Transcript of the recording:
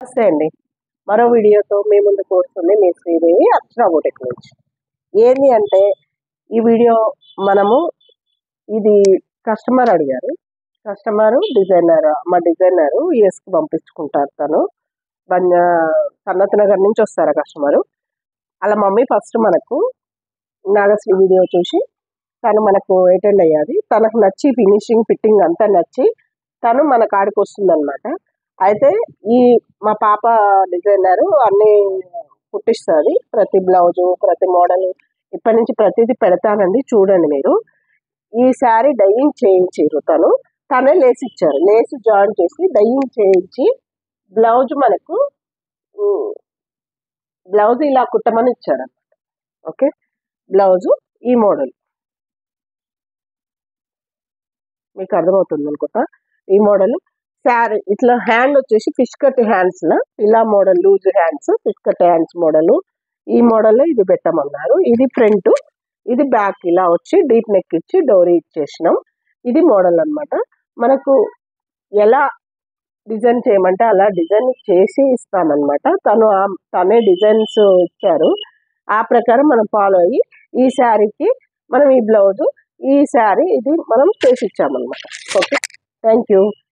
నమస్తే అండి. మరో వీడియోతో మీ ముందుకు వస్తుంది మీ శ్రీదేవి అక్షర బొటిక్ నుంచి. ఏంది అంటే ఈ వీడియో మనము ఇది కస్టమర్ అడిగారు. కస్టమరు డిజైనర్ మా డిజైనరు యూఎస్కి పంపించుకుంటారు. తను సన్నత్ నగర్ నుంచి వస్తారు కస్టమరు. అలా మమ్మీ ఫస్ట్ మనకు నాగశ్రీ వీడియో చూసి తను మనకు అటెండ్ అయ్యాది. తనకు నచ్చి ఫినిషింగ్ ఫిట్టింగ్ అంతా నచ్చి తను మన కాడికి వస్తుందన్నమాట. అయితే ఈ మా పాప డిజైనరు అన్నీ కుట్టిస్తుంది. ప్రతి బ్లౌజు ప్రతి మోడల్ ఇప్పటి నుంచి ప్రతిదీ పెడతానండి, చూడండి మీరు. ఈ శారీ డైయింగ్ చేయించారు. తనే లేస్ ఇచ్చారు. లేస్ జాయిన్ చేసి డైయింగ్ చేయించి బ్లౌజ్ మనకు బ్లౌజ్ ఇలా కుట్టమని ఇచ్చారు. ఓకే, బ్లౌజు ఈ మోడల్ మీకు అర్థమవుతుంది అనుకుంటా. ఈ మోడల్ శారీ ఇట్లా హ్యాండ్ వచ్చేసి ఫిష్ కట్ హ్యాండ్స్ ఇలా model loose hands fish cut hands model. ఈ మోడల్ ఇది పెట్టమన్నారు. ఇది ఫ్రంట్, ఇది బ్యాక్ ఇలా వచ్చి డీప్ నెక్ ఇచ్చి డోరీ ఇచ్చేసినాం. ఇది మోడల్ అన్నమాట. మనకు ఎలా డిజైన్ చేయమంటే అలా డిజైన్ చేసి ఇస్తామన్నమాట. తనే డిజైన్స్ ఇచ్చారు. ఆ ప్రకారం మనం ఫాలో అయ్యి ఈ శారీకి మనం ఈ బ్లౌజు ఈ శారీ ఇది మనం చేసి ఇచ్చామన్నమాట. Okay, thank you.